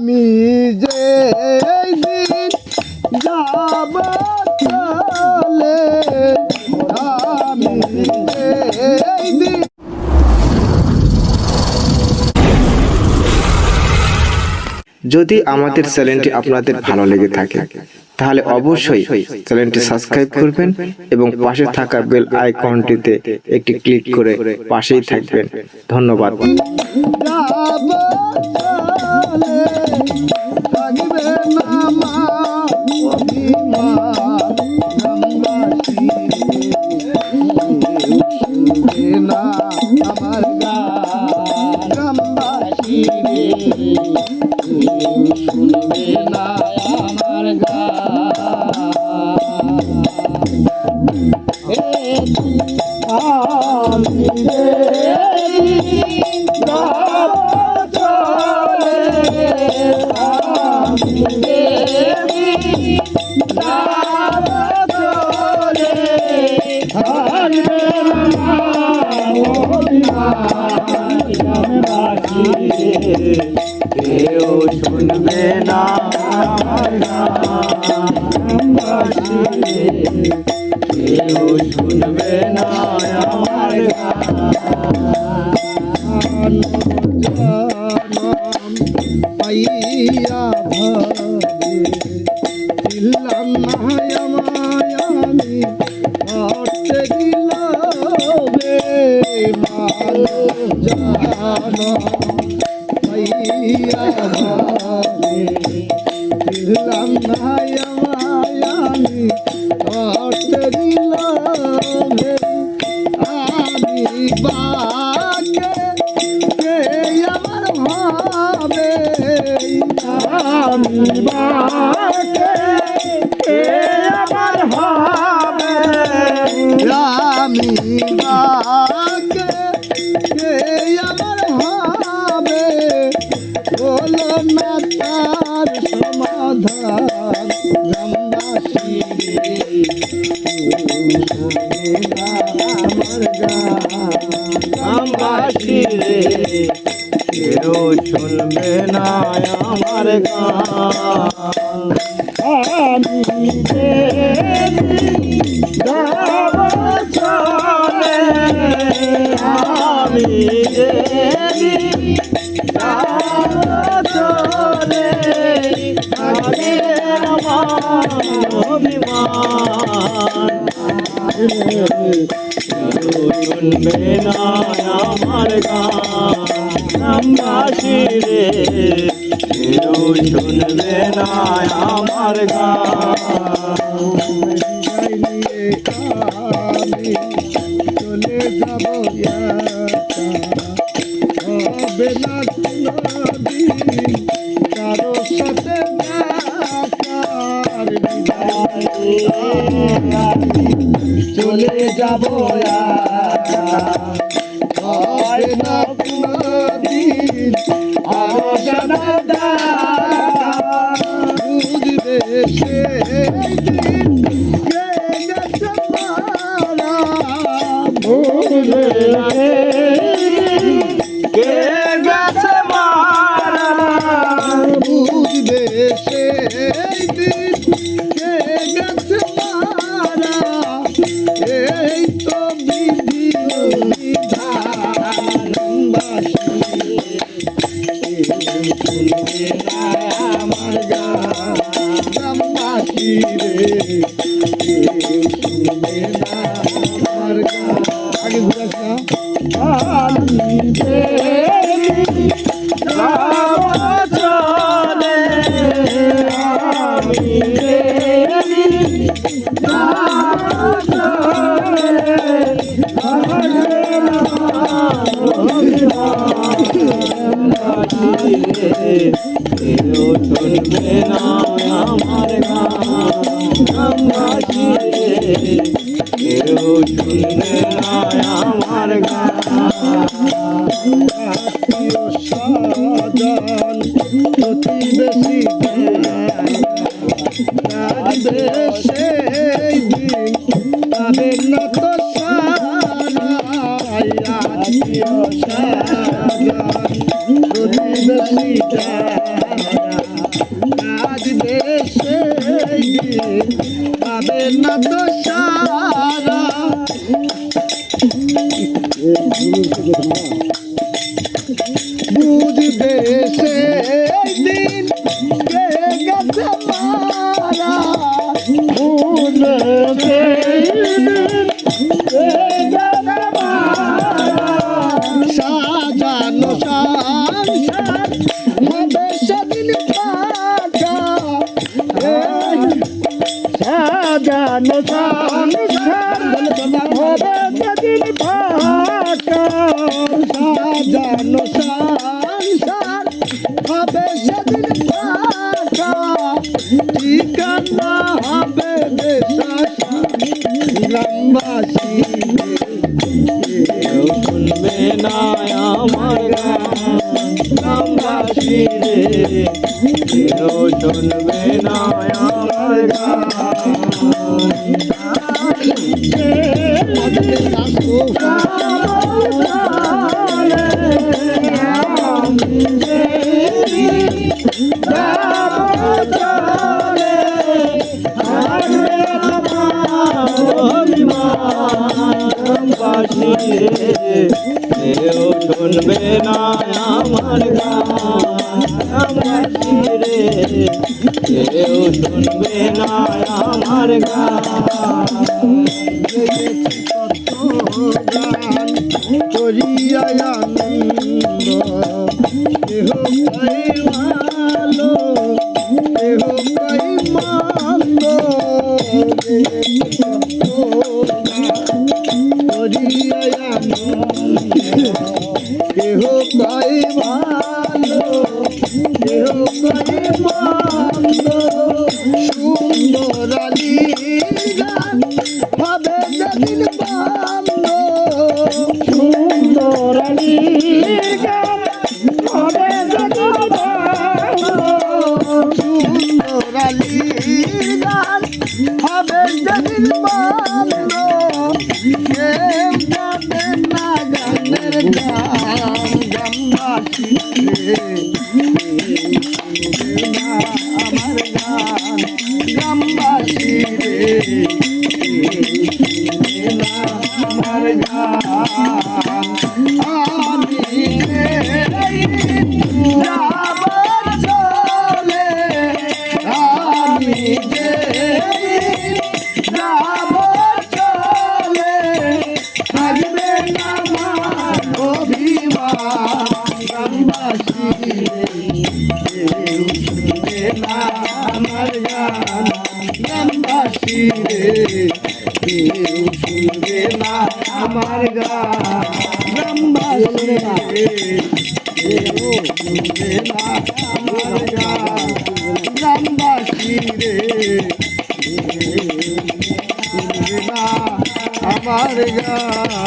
আমি যে দিন যাব চলে আমি যে দিন। যদি আমাদের চ্যানেলটি আপনাদের ভালো লেগে থাকে তাহলে অবশ্যই চ্যানেলটি সাবস্ক্রাইব করবেন এবং পাশে থাকা বেল আইকনটিতে একটি ক্লিক করে পাশেই থাকবেন। ধন্যবাদ। আমার গ্রামবাসী শুনবে না আমার কেউ শুনবে না কেউ শুনবে না আমার পাইয়া দিলাম মায়ামি করতে দিল জানো পাইয়া দিলাম মায়ামি করতে দিল আমি বাকে কে আমার ভাবে আমি বাকে কে আমার ভাবে আমি বাকে কে আমার ভাবে বলো না তার সমাধান গ্রামবাসী আমার গ্রামবাসী কেউ শুনবে না আমার গান আমি যাব চলে আমি যাব চলে অভিমান শুনবে না আমার গ্রামবাসী রে কেউ শুনবে না আমার আমি চলে যাব হবে না কারো সাথে চলে যাব হবে না বুঝবে সে কে গেছে মারা বুঝবে সে দিন কে গেছে মারা এই তো বিধি আমার গ্রামবাসী রে শুনবে না আমার আগে ঘুরাস না চলে শুনবে না আমার গ্রামবাসী কেউ শুনবে না আমার সাজান প্রতিবেশী সেই দিন তাদের না তো সাজান প্রতিবেশী বুঝবে সেই দিন কে গেছে মারা, বুঝবে সেই দিন কে গেছে মারা। সাজানো সংসার হবে সেদিন ফাঁকা, সাজানো সংসার হবে সেদিন ফাঁকা, সাজানো সংসার হবে সেদিন ফাঁকা, ঠিকানা হবে দেশাশান গ্রামবাসী। কেউ শুনবে না আমার গান গ্রামবাসী রে, কেউ শুনবে না আমার গান। কেউ শুনবে না আমার গান রে, কেউ শুনবে না আমার গান। করিয়া আনন্দ কেহ পাই ভালো, কেহ পাই মন্দ, করিয়া আনন্দ কেহ পাই ভালো, কেহ পাই মন্দ। সুন্দর আলীর গান হবে যেদিন বন্ধ, সুন্দর আলীর গান হবে যেদিন বন্ধ, সুন্দর আলীর গান হবে যেদিন বন্ধ। কেউ যাবে না গানের গান গ্রামবাসী রে, শুনবে না আমার গান গ্রামবাসী রে, শুনবে না আমার গান। আমি যাব চলে, আমি যাব চলে, থাকবে না আমার অভিমান গ্রামবাসী রে, কেউ শুনবে না আমার গান গ্রামবাসী রে, কেউ শুনবে না আমার গান গ্রামবাসী রে, কেউ শুনবে না আমার গান গ্রামবাসী রে, কেউ শুনবে না আমার গান।